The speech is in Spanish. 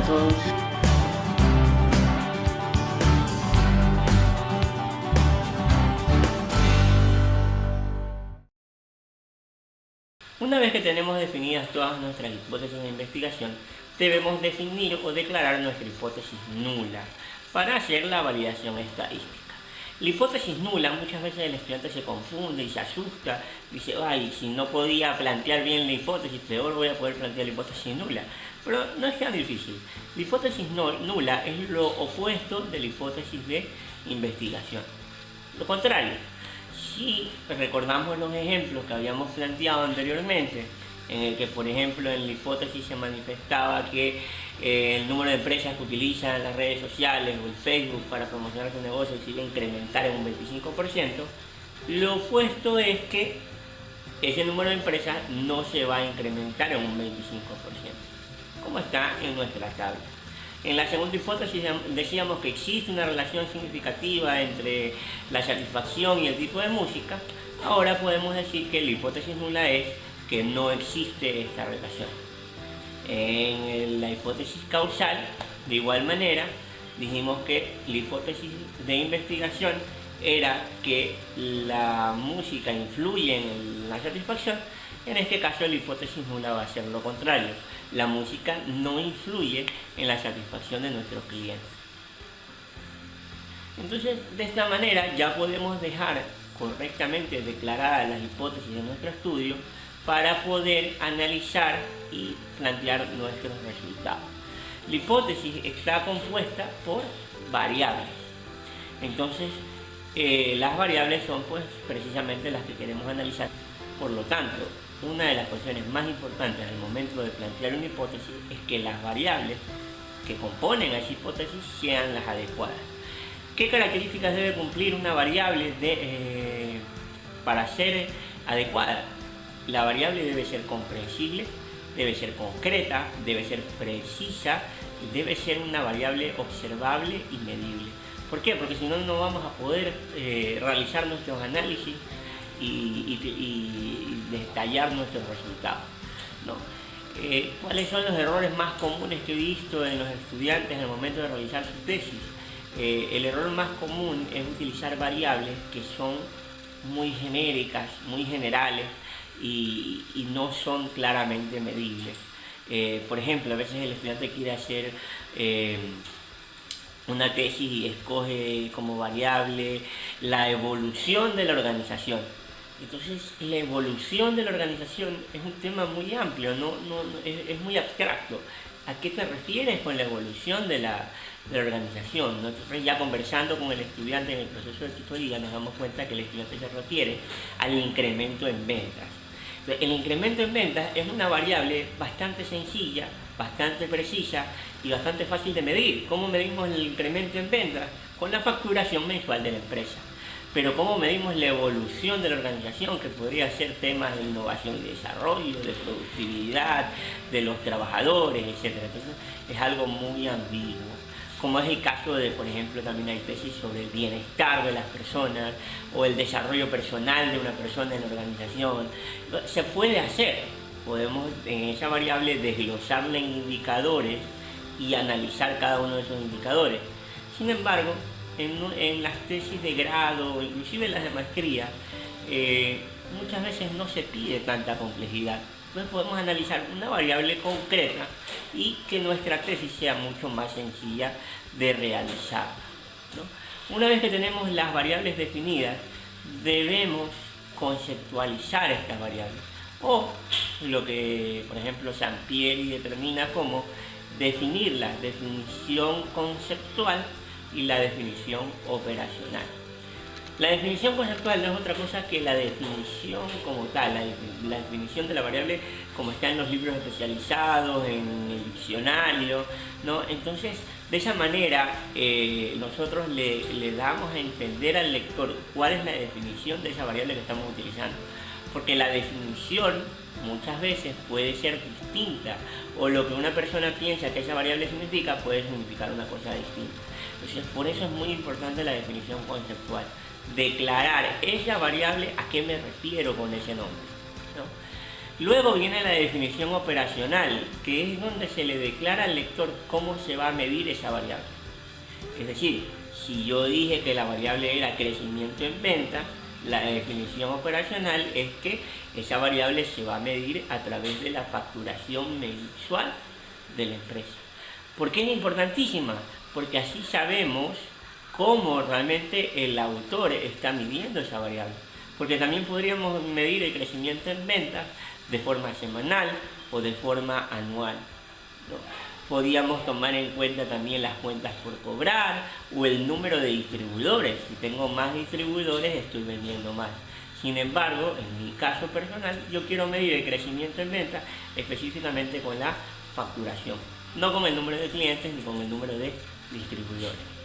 todos. Una vez que tenemos definidas todas nuestras hipótesis de investigación, debemos definir o declarar nuestra hipótesis nula para hacer la validación estadística. La hipótesis nula, muchas veces el estudiante se confunde y se asusta, dice, ay, si no podía plantear bien la hipótesis, peor voy a poder plantear la hipótesis nula. Pero no es tan difícil. La hipótesis nula es lo opuesto de la hipótesis de investigación. Lo contrario, si recordamos los ejemplos que habíamos planteado anteriormente, en el que, por ejemplo, en la hipótesis se manifestaba que el número de empresas que utilizan las redes sociales o el Facebook para promocionar su negocio se iba a incrementar en un 25%, lo opuesto es que ese número de empresas no se va a incrementar en un 25%, como está en nuestra tabla. En la segunda hipótesis decíamos que existe una relación significativa entre la satisfacción y el tipo de música. Ahora podemos decir que la hipótesis nula es que no existe esta relación. En la hipótesis causal, de igual manera, dijimos que la hipótesis de investigación era que la música influye en la satisfacción. En este caso, la hipótesis nula va a ser lo contrario. La música no influye en la satisfacción de nuestros clientes. Entonces, de esta manera ya podemos dejar correctamente declaradas las hipótesis de nuestro estudio para poder analizar y plantear nuestros resultados. La hipótesis está compuesta por variables. Entonces, las variables son pues precisamente las que queremos analizar. Por lo tanto, una de las cuestiones más importantes al momento de plantear una hipótesis es que las variables que componen a esa hipótesis sean las adecuadas. ¿Qué características debe cumplir una variable para ser adecuada? La variable debe ser comprensible, debe ser concreta, debe ser precisa y debe ser una variable observable y medible. ¿Por qué? Porque si no, no vamos a poder realizar nuestros análisis y detallar nuestros resultados, ¿no? ¿Cuáles son los errores más comunes que he visto en los estudiantes en el momento de realizar su tesis? El error más común es utilizar variables que son muy genéricas, muy generales y no son claramente medibles. Por ejemplo, a veces el estudiante quiere hacer una tesis y escoge como variable la evolución de la organización. Entonces, la evolución de la organización es un tema muy amplio, es muy abstracto. ¿A qué te refieres con la evolución de la organización? Entonces, ya conversando con el estudiante en el proceso de tutoría, nos damos cuenta que el estudiante se refiere al incremento en ventas. Entonces, el incremento en ventas es una variable bastante sencilla, bastante precisa y bastante fácil de medir. ¿Cómo medimos el incremento en ventas? Con la facturación mensual de la empresa. Pero ¿cómo medimos la evolución de la organización? Que podría ser temas de innovación y desarrollo, de productividad, de los trabajadores, etc. Entonces es algo muy ambiguo. Como es el caso de, por ejemplo, también hay tesis sobre el bienestar de las personas o el desarrollo personal de una persona en la organización. Se puede hacer. Podemos en esa variable desglosarla en indicadores y analizar cada uno de esos indicadores. Sin embargo, en las tesis de grado o inclusive en las de maestría, muchas veces no se pide tanta complejidad. Entonces podemos analizar una variable concreta y que nuestra tesis sea mucho más sencilla de realizar, ¿no? Una vez que tenemos las variables definidas, debemos conceptualizar estas variables. O lo que, por ejemplo, Sampieri determina como definir la definición conceptual y la definición operacional. La definición conceptual no es otra cosa que la definición como tal, la definición de la variable como está en los libros especializados, en el diccionario, ¿no? Entonces, de esa manera, nosotros le damos a entender al lector cuál es la definición de esa variable que estamos utilizando. Porque la definición muchas veces puede ser distinta, o lo que una persona piensa que esa variable significa puede significar una cosa distinta. Entonces, por eso es muy importante la definición conceptual. Declarar esa variable, a qué me refiero con ese nombre, ¿no? Luego viene la definición operacional, que es donde se le declara al lector cómo se va a medir esa variable. Es decir, si yo dije que la variable era crecimiento en venta, la definición operacional es que esa variable se va a medir a través de la facturación mensual de la empresa. ¿Por qué es importantísima? Porque así sabemos cómo realmente el autor está midiendo esa variable. Porque también podríamos medir el crecimiento en ventas de forma semanal o de forma anual, ¿no? Podríamos tomar en cuenta también las cuentas por cobrar o el número de distribuidores. Si tengo más distribuidores, estoy vendiendo más. Sin embargo, en mi caso personal, yo quiero medir el crecimiento en ventas específicamente con la facturación, no con el número de clientes ni con el número de distribuidores.